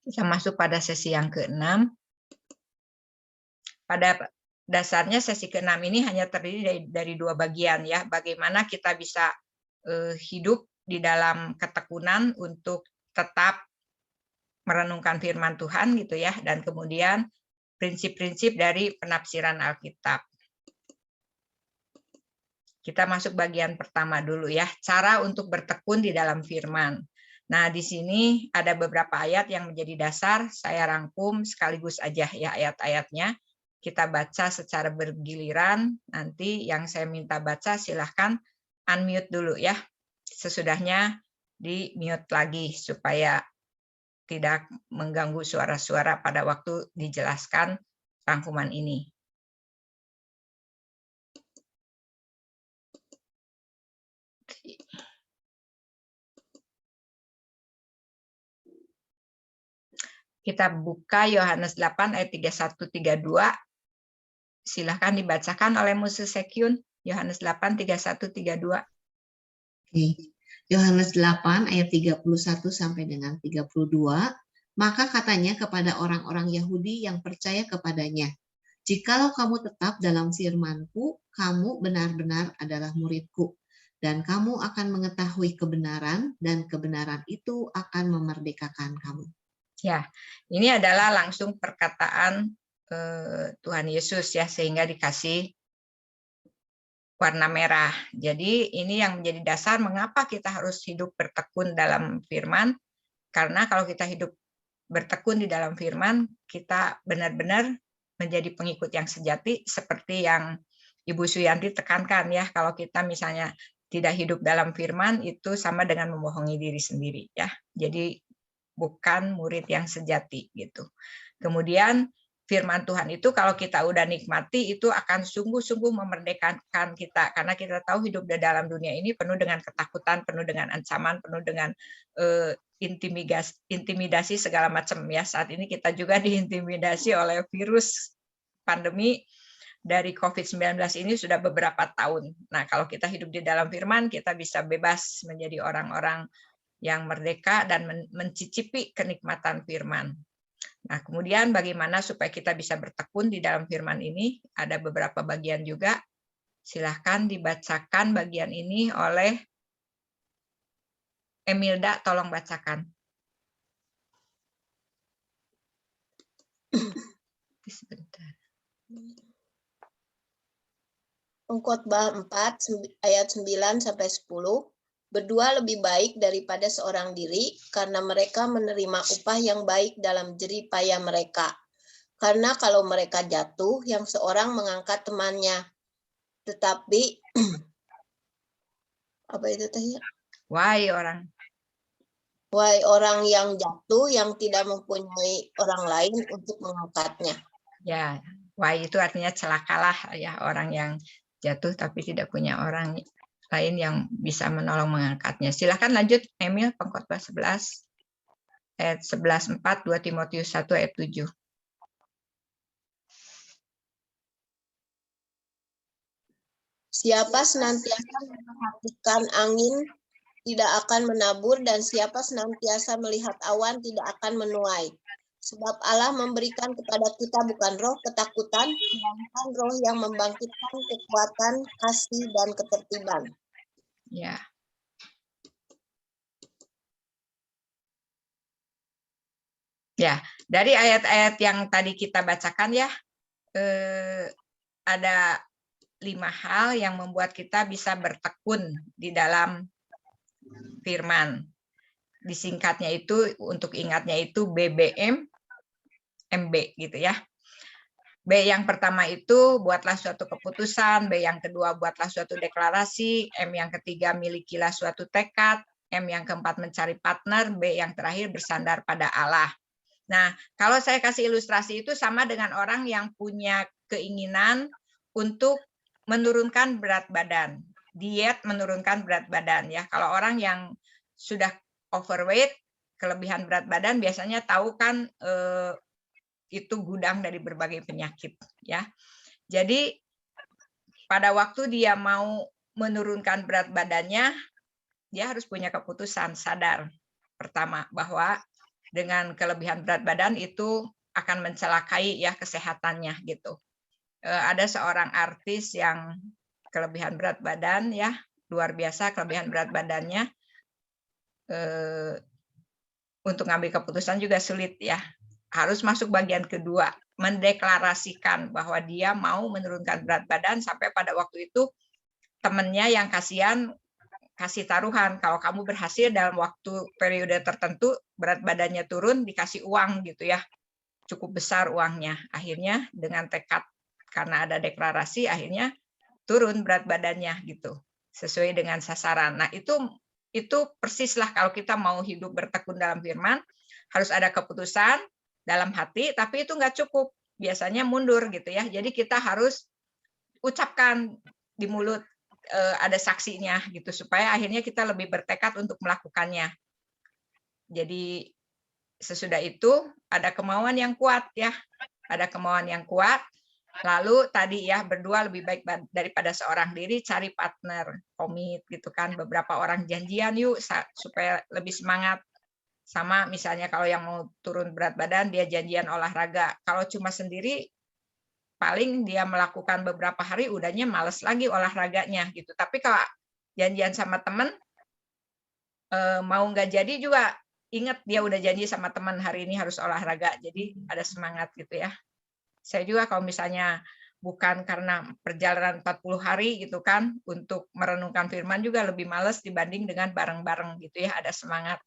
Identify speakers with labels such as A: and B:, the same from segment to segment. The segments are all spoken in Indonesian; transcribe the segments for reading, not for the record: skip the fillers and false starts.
A: Kita masuk pada sesi yang ke-6. Pada dasarnya sesi ke-6 ini hanya terdiri dari 2 bagian ya. Bagaimana kita bisa hidup di dalam ketekunan untuk tetap merenungkan firman Tuhan gitu ya, dan kemudian prinsip-prinsip dari penafsiran Alkitab. Kita masuk bagian pertama dulu ya, cara untuk bertekun di dalam firman. Nah, di sini ada beberapa ayat yang menjadi dasar, saya rangkum sekaligus aja ya ayat-ayatnya. Kita baca secara bergiliran, nanti yang saya minta baca silahkan unmute dulu ya. Sesudahnya di-mute lagi supaya tidak mengganggu suara-suara pada waktu dijelaskan rangkuman ini. Kita buka Yohanes 8 ayat 31-32. Silahkan dibacakan oleh Musu Sekyun. Yohanes 8, 31-32.
B: Oke. Yohanes 8 ayat 31 sampai dengan 32. Maka katanya kepada orang-orang Yahudi yang percaya kepadanya, jikalau kamu tetap dalam firman-Ku, kamu benar-benar adalah murid-Ku, dan kamu akan mengetahui kebenaran, dan kebenaran itu akan memerdekakan kamu.
A: Ya, ini adalah langsung perkataan Tuhan Yesus ya, sehingga dikasih warna merah. Jadi ini yang menjadi dasar mengapa kita harus hidup bertekun dalam firman, karena kalau kita hidup bertekun di dalam firman, kita benar-benar menjadi pengikut yang sejati, seperti yang Ibu Suyanti tekankan ya, kalau kita misalnya tidak hidup dalam firman, itu sama dengan membohongi diri sendiri ya. Jadi bukan murid yang sejati gitu. Kemudian firman Tuhan itu kalau kita udah nikmati itu akan sungguh-sungguh memerdekakan kita, karena kita tahu hidup di dalam dunia ini penuh dengan ketakutan, penuh dengan ancaman, penuh dengan intimidasi segala macam ya. Saat ini kita juga diintimidasi oleh virus pandemi dari COVID-19 ini sudah beberapa tahun. Nah, kalau kita hidup di dalam firman, kita bisa bebas menjadi orang-orang yang merdeka dan mencicipi kenikmatan firman. Nah, kemudian bagaimana supaya kita bisa bertekun di dalam firman ini? Ada beberapa bagian juga. Silahkan dibacakan bagian ini oleh Emilda, tolong bacakan. Sebentar.
C: Pengkhotbah 4 ayat 9 sampai 10. Berdua lebih baik daripada seorang diri, karena mereka menerima upah yang baik dalam jerih payah mereka. Karena kalau mereka jatuh, yang seorang mengangkat temannya. Tetapi, apa itu tadi?
A: Wahai
C: orang yang jatuh, yang tidak mempunyai orang lain untuk mengangkatnya.
A: Ya, wahai itu artinya celakalah ya, orang yang jatuh tapi tidak punya orang lain yang bisa menolong mengangkatnya. Silahkan lanjut, Emil, Pengkhotbah 11 ayat 11:4, 2 Timotius 1 ayat 7.
C: Siapa senantiasa memperhatikan angin tidak akan menabur, dan siapa senantiasa melihat awan tidak akan menuai. Sebab Allah memberikan kepada kita bukan roh ketakutan, melainkan roh yang membangkitkan kekuatan, kasih, dan ketertiban.
A: Ya. Ya, dari ayat-ayat yang tadi kita bacakan ya, ada 5 hal yang membuat kita bisa bertekun di dalam firman. Disingkatnya itu, untuk ingatnya itu BBM, MB gitu ya. B yang pertama itu buatlah suatu keputusan, B yang kedua buatlah suatu deklarasi, M yang ketiga milikilah suatu tekad, M yang keempat mencari partner, B yang terakhir bersandar pada Allah. Nah, kalau saya kasih ilustrasi itu sama dengan orang yang punya keinginan untuk menurunkan berat badan, diet menurunkan berat badan ya. Kalau orang yang sudah overweight, kelebihan berat badan biasanya tahu kan itu gudang dari berbagai penyakit ya. Jadi pada waktu dia mau menurunkan berat badannya, dia harus punya keputusan sadar pertama bahwa dengan kelebihan berat badan itu akan mencelakai ya kesehatannya gitu. Ada seorang artis yang kelebihan berat badan ya, luar biasa kelebihan berat badannya. Untuk ngambil keputusan juga sulit ya. Harus masuk bagian kedua, mendeklarasikan bahwa dia mau menurunkan berat badan sampai pada waktu itu temennya yang kasihan kasih taruhan, kalau kamu berhasil dalam waktu periode tertentu berat badannya turun, dikasih uang gitu ya, cukup besar uangnya. Akhirnya dengan tekad karena ada deklarasi, akhirnya turun berat badannya gitu, sesuai dengan sasaran. Nah itu persislah kalau kita mau hidup bertekun dalam firman, harus ada keputusan dalam hati, tapi itu nggak cukup, biasanya mundur gitu ya. Jadi kita harus ucapkan di mulut, ada saksinya gitu, supaya akhirnya kita lebih bertekad untuk melakukannya. Jadi sesudah itu ada kemauan yang kuat ya, ada kemauan yang kuat. Lalu tadi ya, berdua lebih baik daripada seorang diri, cari partner, komit gitu kan. Beberapa orang janjian yuk supaya lebih semangat. Sama misalnya kalau yang mau turun berat badan, dia janjian olahraga. Kalau cuma sendiri, paling dia melakukan beberapa hari, udahnya males lagi olahraganya gitu. Tapi kalau janjian sama teman, mau nggak jadi juga ingat dia udah janji sama teman hari ini harus olahraga. Jadi ada semangat gitu ya. Saya juga kalau misalnya bukan karena perjalanan 40 hari gitu kan, untuk merenungkan firman juga lebih males dibanding dengan bareng-bareng gitu ya, ada semangat.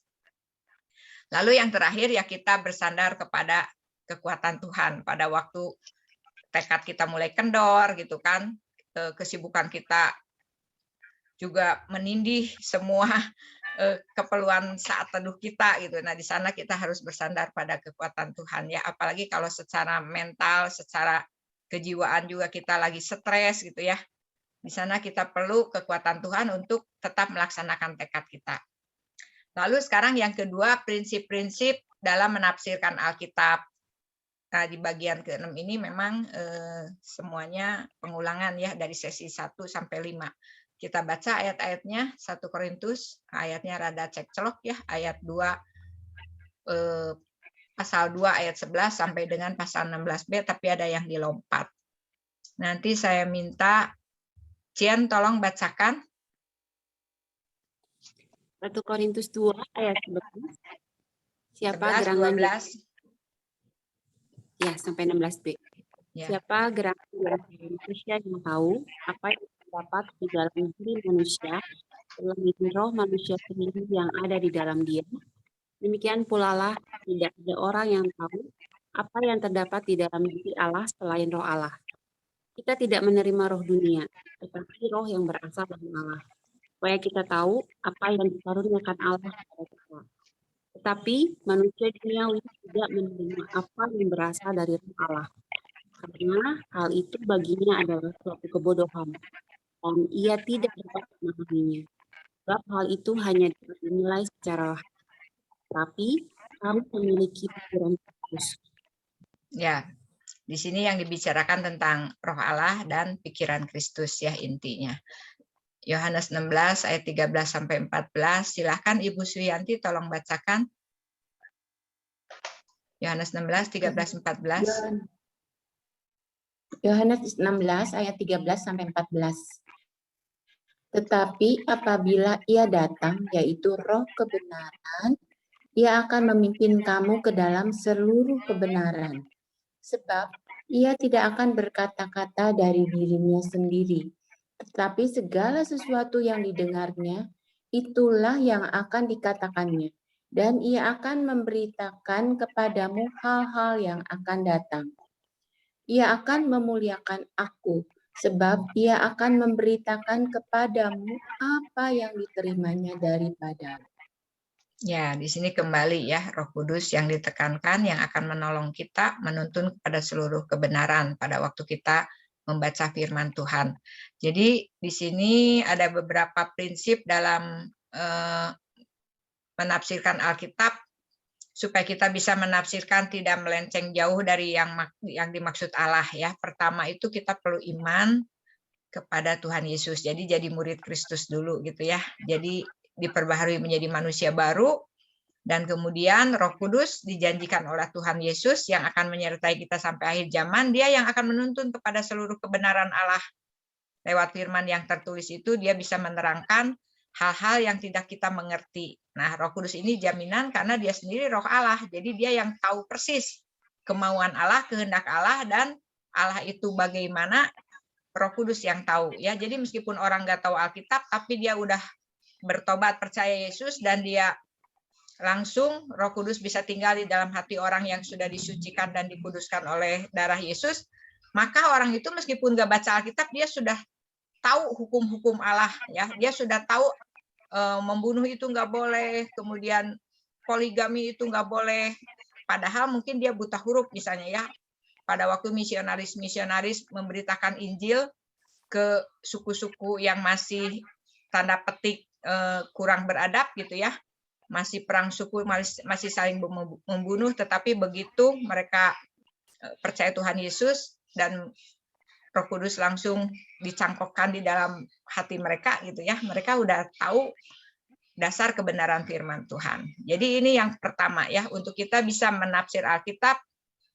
A: Lalu yang terakhir ya kita bersandar kepada kekuatan Tuhan pada waktu tekad kita mulai kendor gitu kan, kesibukan kita juga menindih semua keperluan saat teduh kita gitu. Nah, di sana kita harus bersandar pada kekuatan Tuhan ya, apalagi kalau secara mental, secara kejiwaan juga kita lagi stres gitu ya. Di sana kita perlu kekuatan Tuhan untuk tetap melaksanakan tekad kita. Lalu sekarang yang kedua, prinsip-prinsip dalam menafsirkan Alkitab. Nah, di bagian ke-6 ini memang semuanya pengulangan ya dari sesi 1 sampai 5. Kita baca ayat-ayatnya, 1 Korintus, ayatnya rada cekcelok ya, ayat 2, pasal 2 ayat 11 sampai dengan pasal 16b, tapi ada yang dilompat. Nanti saya minta Cian tolong bacakan.
D: 1 Korintus 2 ayat 11. Siapa
A: 11,
D: gerangan
A: 12.
D: Ya, sampai 16b.
A: Ya.
D: Siapa gerangan manusia yang tahu apa yang terdapat di dalam diri manusia selain roh manusia sendiri yang ada di dalam dia? Demikian pula lah tidak ada orang yang tahu apa yang terdapat di dalam diri Allah selain roh Allah. Kita tidak menerima roh dunia, tetapi roh yang berasal dari Allah, supaya kita tahu apa yang dikaruniakan Allah kepada kita. Tetapi manusia duniawi tidak menerima apa yang berasal dari roh Allah, karena hal itu baginya adalah suatu kebodohan, dan ia tidak dapat memahaminya. Sebab hal itu hanya dapat dinilai secara lahir. Tapi kami memiliki pikiran Kristus.
A: Ya, di sini yang dibicarakan tentang roh Allah dan pikiran Kristus ya intinya. Yohanes 16 ayat 13 sampai 14. Silahkan Ibu Suyanti tolong bacakan. Yohanes 16 13 14.
E: Yohanes 16 ayat 13 sampai 14. Tetapi apabila ia datang, yaitu roh kebenaran, ia akan memimpin kamu ke dalam seluruh kebenaran. Sebab ia tidak akan berkata-kata dari dirinya sendiri, tetapi segala sesuatu yang didengarnya, itulah yang akan dikatakannya. Dan ia akan memberitakan kepadamu hal-hal yang akan datang. Ia akan memuliakan aku, sebab ia akan memberitakan kepadamu apa yang diterimanya daripada.
A: Ya, di sini kembali ya Roh Kudus yang ditekankan yang akan menolong kita menuntun kepada seluruh kebenaran pada waktu kita membaca firman Tuhan. Jadi di sini ada beberapa prinsip dalam menafsirkan Alkitab supaya kita bisa menafsirkan tidak melenceng jauh dari yang dimaksud Allah ya. Pertama itu kita perlu iman kepada Tuhan Yesus. Jadi murid Kristus dulu gitu ya. Jadi diperbaharui menjadi manusia baru Dan kemudian Roh Kudus dijanjikan oleh Tuhan Yesus yang akan menyertai kita sampai akhir zaman. Dia yang akan menuntun kepada seluruh kebenaran Allah. Lewat firman yang tertulis itu dia bisa menerangkan hal-hal yang tidak kita mengerti. Nah, Roh Kudus ini jaminan karena dia sendiri Roh Allah. Jadi dia yang tahu persis kemauan Allah, kehendak Allah, dan Allah itu bagaimana, Roh Kudus yang tahu. Ya, jadi meskipun orang nggak tahu Alkitab, tapi dia udah bertobat percaya Yesus dan dia langsung Roh Kudus bisa tinggal di dalam hati orang yang sudah disucikan dan dikuduskan oleh darah Yesus, maka orang itu meskipun nggak baca Alkitab, dia sudah tahu hukum-hukum Allah, ya. Dia sudah tahu membunuh itu nggak boleh, kemudian poligami itu nggak boleh. Padahal mungkin dia buta huruf misalnya, ya. Pada waktu misionaris memberitakan Injil ke suku-suku yang masih tanda petik kurang beradab gitu ya. Masih perang suku, masih saling membunuh, tetapi begitu mereka percaya Tuhan Yesus dan Roh Kudus langsung dicangkokkan di dalam hati mereka gitu ya, mereka udah tahu dasar kebenaran firman Tuhan. Jadi ini yang pertama ya, untuk kita bisa menafsir Alkitab,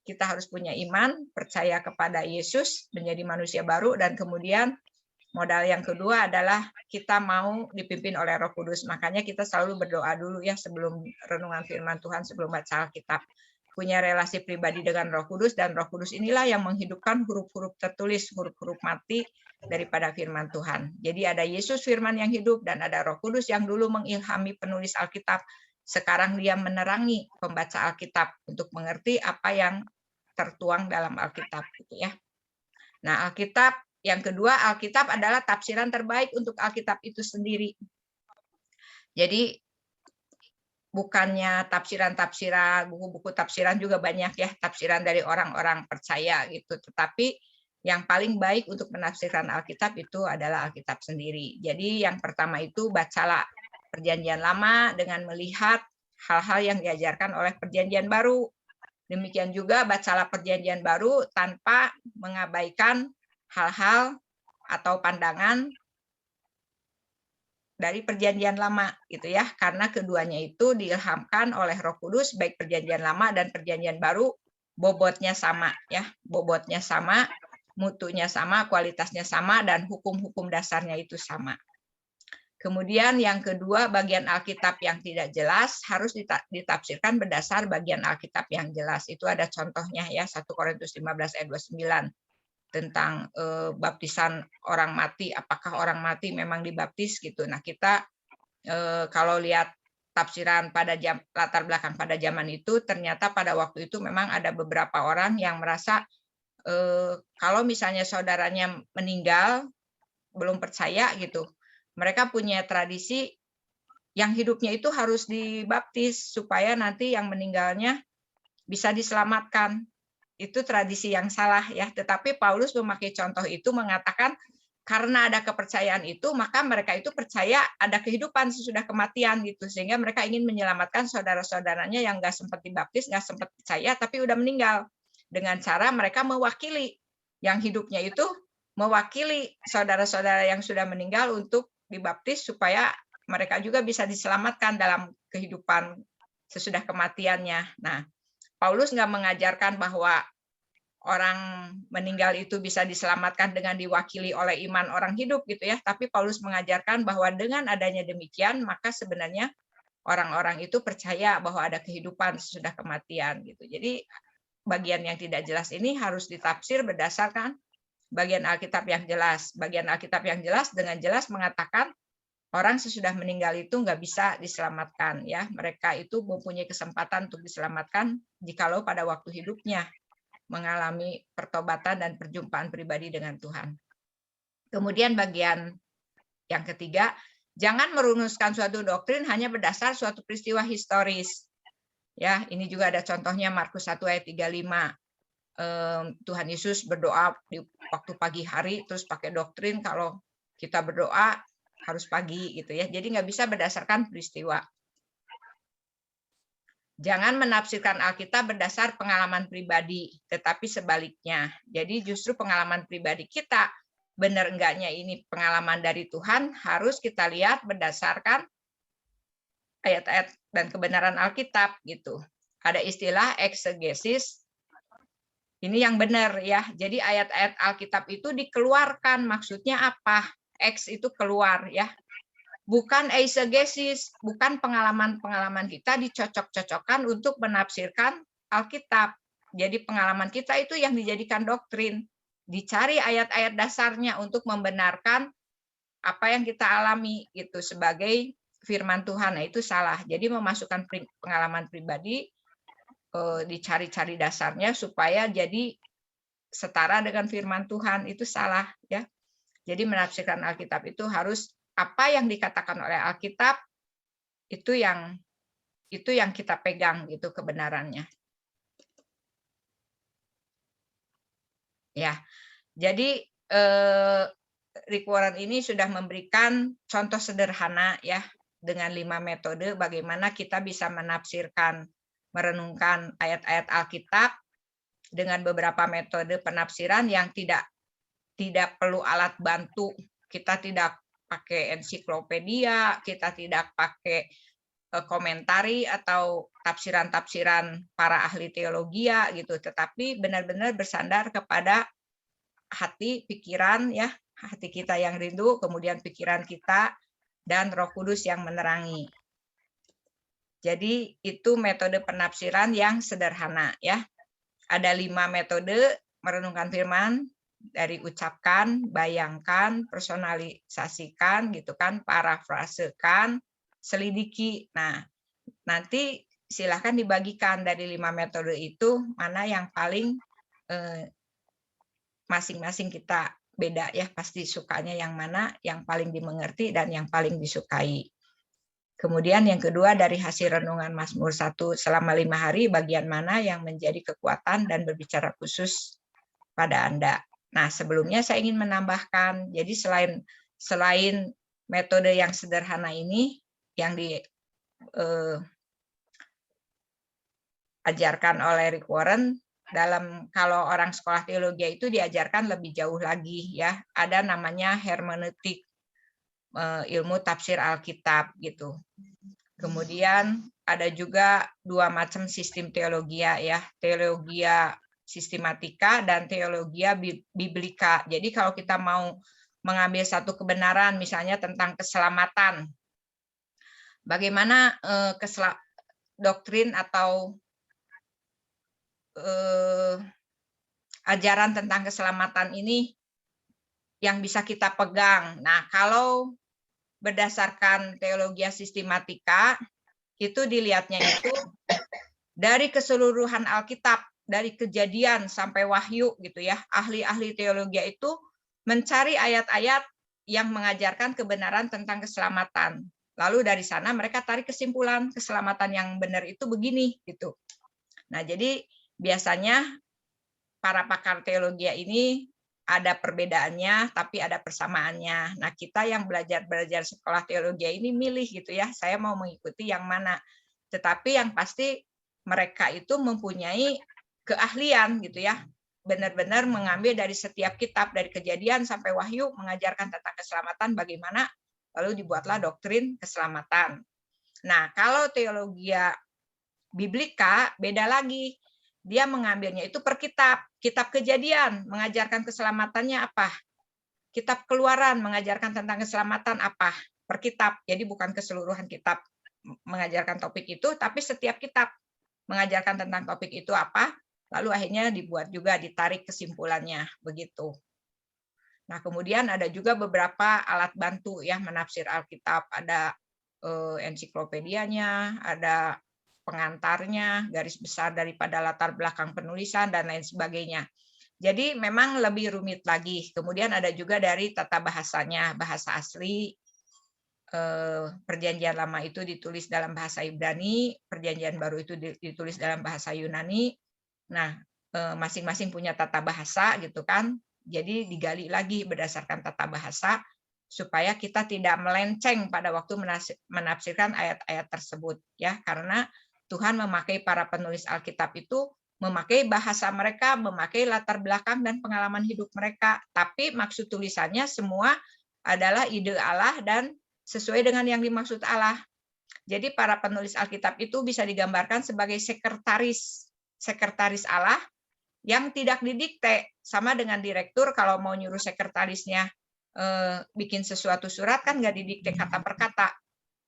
A: kita harus punya iman, percaya kepada Yesus, menjadi manusia baru, dan kemudian modal yang kedua adalah kita mau dipimpin oleh Roh Kudus. Makanya kita selalu berdoa dulu ya sebelum renungan firman Tuhan, sebelum baca Alkitab. Punya relasi pribadi dengan Roh Kudus, dan Roh Kudus inilah yang menghidupkan huruf-huruf tertulis, huruf-huruf mati daripada firman Tuhan. Jadi ada Yesus firman yang hidup dan ada Roh Kudus yang dulu mengilhami penulis Alkitab. Sekarang dia menerangi pembaca Alkitab untuk mengerti apa yang tertuang dalam Alkitab gitu ya. Nah, Alkitab yang kedua, Alkitab adalah tafsiran terbaik untuk Alkitab itu sendiri. Jadi bukannya tafsiran-tafsiran, buku-buku tafsiran juga banyak ya, tafsiran dari orang-orang percaya gitu. Tetapi yang paling baik untuk menafsirkan Alkitab itu adalah Alkitab sendiri. Jadi yang pertama itu bacalah Perjanjian Lama dengan melihat hal-hal yang diajarkan oleh Perjanjian Baru. Demikian juga bacalah Perjanjian Baru tanpa mengabaikan hal-hal atau pandangan dari Perjanjian Lama gitu ya, karena keduanya itu diilhamkan oleh Roh Kudus, baik Perjanjian Lama dan Perjanjian Baru bobotnya sama ya, bobotnya sama, mutunya sama, kualitasnya sama, dan hukum-hukum dasarnya itu sama. Kemudian yang kedua, bagian Alkitab yang tidak jelas harus ditafsirkan berdasar bagian Alkitab yang jelas. Itu ada contohnya ya, 1 Korintus 15 ayat 29. Tentang baptisan orang mati, apakah orang mati memang dibaptis gitu. Nah, kita kalau lihat tafsiran pada latar belakang pada zaman itu, ternyata pada waktu itu memang ada beberapa orang yang merasa kalau misalnya saudaranya meninggal belum percaya gitu, mereka punya tradisi yang hidupnya itu harus dibaptis supaya nanti yang meninggalnya bisa diselamatkan. Itu tradisi yang salah ya, tetapi Paulus memakai contoh itu mengatakan karena ada kepercayaan itu, maka mereka itu percaya ada kehidupan sesudah kematian gitu, sehingga mereka ingin menyelamatkan saudara-saudaranya yang nggak sempat dibaptis, nggak sempat percaya tapi udah meninggal, dengan cara mereka mewakili yang hidupnya itu, mewakili saudara-saudara yang sudah meninggal untuk dibaptis supaya mereka juga bisa diselamatkan dalam kehidupan sesudah kematiannya. Nah, Paulus nggak mengajarkan bahwa orang meninggal itu bisa diselamatkan dengan diwakili oleh iman orang hidup gitu ya, tapi Paulus mengajarkan bahwa dengan adanya demikian maka sebenarnya orang-orang itu percaya bahwa ada kehidupan sesudah kematian gitu. Jadi bagian yang tidak jelas ini harus ditafsir berdasarkan bagian Alkitab yang jelas. Bagian Alkitab yang jelas dengan jelas mengatakan orang sesudah meninggal itu nggak bisa diselamatkan ya, mereka itu mempunyai kesempatan untuk diselamatkan jikalau pada waktu hidupnya mengalami pertobatan dan perjumpaan pribadi dengan Tuhan. Kemudian bagian yang ketiga, jangan merumuskan suatu doktrin hanya berdasar suatu peristiwa historis. Ya, ini juga ada contohnya Markus 1 ayat 35. Tuhan Yesus berdoa di waktu pagi hari terus pakai doktrin kalau kita berdoa harus pagi gitu ya. Jadi nggak bisa berdasarkan peristiwa. Jangan menafsirkan Alkitab berdasar pengalaman pribadi, tetapi sebaliknya. Jadi justru pengalaman pribadi kita, benar enggaknya ini pengalaman dari Tuhan, harus kita lihat berdasarkan ayat-ayat dan kebenaran Alkitab gitu. Ada istilah eksegesis. Ini yang benar ya. Jadi ayat-ayat Alkitab itu dikeluarkan. Maksudnya apa? X itu keluar ya. Bukan eisegesis, bukan pengalaman-pengalaman kita dicocok-cocokkan untuk menafsirkan Alkitab. Jadi pengalaman kita itu yang dijadikan doktrin. Dicari ayat-ayat dasarnya untuk membenarkan apa yang kita alami gitu sebagai firman Tuhan. Nah, itu salah. Jadi memasukkan pengalaman pribadi, dicari-cari dasarnya supaya jadi setara dengan firman Tuhan, itu salah ya. Jadi menafsirkan Alkitab itu harus apa yang dikatakan oleh Alkitab itu yang kita pegang gitu kebenarannya. Ya. Jadi Rick Warren ini sudah memberikan contoh sederhana ya dengan 5 metode bagaimana kita bisa menafsirkan, merenungkan ayat-ayat Alkitab dengan beberapa metode penafsiran yang tidak perlu alat bantu. Kita tidak pakai ensiklopedia, kita tidak pakai komentari atau tafsiran-tafsiran para ahli teologi gitu, tetapi benar-benar bersandar kepada hati, pikiran ya, hati kita yang rindu, kemudian pikiran kita dan Roh Kudus yang menerangi. Jadi itu metode penafsiran yang sederhana ya. Ada 5 metode merenungkan firman, dari ucapkan, bayangkan, personalisasikan gitu kan, parafrasekan, selidiki. Nah, nanti silahkan dibagikan dari 5 metode itu mana yang paling masing-masing kita beda ya, pasti sukanya yang mana, yang paling dimengerti dan yang paling disukai. Kemudian yang kedua dari hasil renungan Mazmur 1 selama 5 hari, bagian mana yang menjadi kekuatan dan berbicara khusus pada Anda. Nah, sebelumnya saya ingin menambahkan, jadi selain metode yang sederhana ini, yang diajarkan oleh Rick Warren, kalau orang sekolah teologi itu diajarkan lebih jauh lagi ya, ada namanya hermeneutik, ilmu tafsir Alkitab gitu. Kemudian ada juga 2 macam sistem teologia ya, teologia sistematika dan teologia biblika. Jadi kalau kita mau mengambil satu kebenaran misalnya tentang keselamatan, bagaimana doktrin atau ajaran tentang keselamatan ini yang bisa kita pegang. Nah, kalau berdasarkan teologi sistematika, itu dilihatnya itu dari keseluruhan Alkitab, dari Kejadian sampai Wahyu gitu ya. Ahli-ahli teologi itu mencari ayat-ayat yang mengajarkan kebenaran tentang keselamatan. Lalu dari sana mereka tarik kesimpulan keselamatan yang benar itu begini gitu. Nah, jadi biasanya para pakar teologi ini ada perbedaannya, tapi ada persamaannya. Nah, kita yang belajar sekolah teologi ini milih gitu ya, saya mau mengikuti yang mana. Tetapi yang pasti mereka itu mempunyai keahlian gitu ya, benar-benar mengambil dari setiap kitab, dari Kejadian sampai Wahyu, mengajarkan tentang keselamatan bagaimana, lalu dibuatlah doktrin keselamatan. Nah, kalau teologi biblika beda lagi. Dia mengambilnya itu per kitab. Kitab Kejadian mengajarkan keselamatannya apa? Kitab Keluaran mengajarkan tentang keselamatan apa? Per kitab. Jadi bukan keseluruhan kitab mengajarkan topik itu, tapi setiap kitab mengajarkan tentang topik itu apa, lalu akhirnya dibuat juga, ditarik kesimpulannya, begitu. Nah, kemudian ada juga beberapa alat bantu ya menafsir Alkitab, ada ensiklopedianya, ada pengantarnya, garis besar daripada latar belakang penulisan, dan lain sebagainya. Jadi memang lebih rumit lagi. Kemudian ada juga dari tata bahasanya, bahasa asli. Perjanjian Lama itu ditulis dalam bahasa Ibrani, Perjanjian Baru itu ditulis dalam bahasa Yunani. Nah, masing-masing punya tata bahasa gitu kan. Jadi digali lagi berdasarkan tata bahasa supaya kita tidak melenceng pada waktu menafsirkan ayat-ayat tersebut ya, karena Tuhan memakai para penulis Alkitab itu memakai bahasa mereka, memakai latar belakang dan pengalaman hidup mereka, tapi maksud tulisannya semua adalah ide Allah dan sesuai dengan yang dimaksud Allah. Jadi para penulis Alkitab itu bisa digambarkan sebagai sekretaris Allah yang tidak didikte, sama dengan direktur kalau mau nyuruh sekretarisnya bikin sesuatu surat kan nggak didikte kata per kata.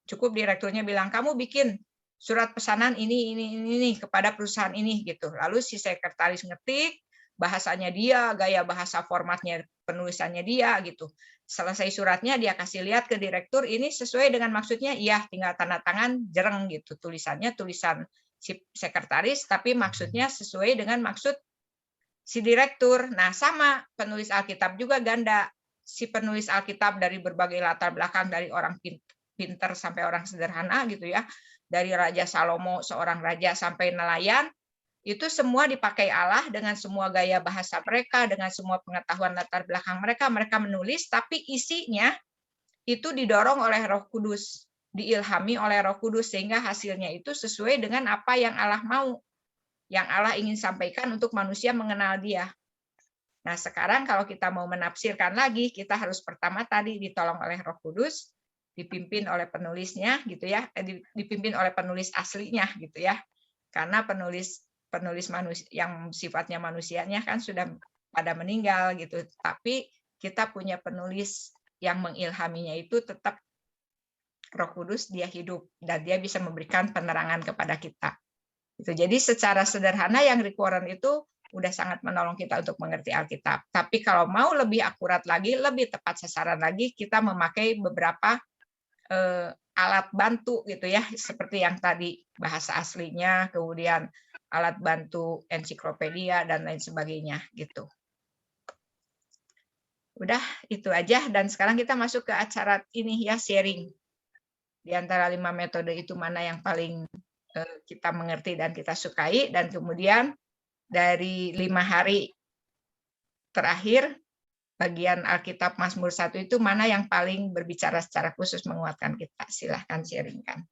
A: Cukup direkturnya bilang, kamu bikin surat pesanan ini kepada perusahaan ini gitu. Lalu si sekretaris ngetik, bahasanya dia, gaya bahasa formatnya penulisannya dia gitu. Selesai suratnya dia kasih lihat ke direktur, ini sesuai dengan maksudnya, iya, tinggal tanda tangan jereng gitu. Tulisannya tulisan si sekretaris, tapi maksudnya sesuai dengan maksud si direktur. Nah, sama penulis Alkitab juga ganda. Si penulis Alkitab dari berbagai latar belakang, dari orang pinter sampai orang sederhana gitu ya, dari Raja Salomo, seorang raja, sampai nelayan, itu semua dipakai Allah dengan semua gaya bahasa mereka, dengan semua pengetahuan latar belakang mereka, mereka menulis, tapi isinya itu didorong oleh Roh Kudus, diilhami oleh Roh Kudus, sehingga hasilnya itu sesuai dengan apa yang Allah mau, yang Allah ingin sampaikan untuk manusia mengenal Dia. Nah, sekarang kalau kita mau menafsirkan lagi, kita harus pertama tadi ditolong oleh Roh Kudus, dipimpin oleh penulisnya gitu ya, dipimpin oleh penulis aslinya gitu ya. Karena penulis manusia yang sifatnya manusianya kan sudah pada meninggal gitu. Tapi kita punya penulis yang mengilhaminya itu tetap Roh Kudus, dia hidup dan dia bisa memberikan penerangan kepada kita. Gitu. Jadi secara sederhana yang Rick Warren itu udah sangat menolong kita untuk mengerti Alkitab. Tapi kalau mau lebih akurat lagi, lebih tepat sasaran lagi, kita memakai beberapa alat bantu gitu ya, seperti yang tadi bahasa aslinya, kemudian alat bantu ensiklopedia dan lain sebagainya gitu. Udah itu aja, dan sekarang kita masuk ke acara ini ya, sharing. Di antara 5 metode itu mana yang paling kita mengerti dan kita sukai, dan kemudian dari 5 hari terakhir bagian Alkitab Mazmur 1 itu mana yang paling berbicara secara khusus menguatkan kita. Silahkan sharingkan.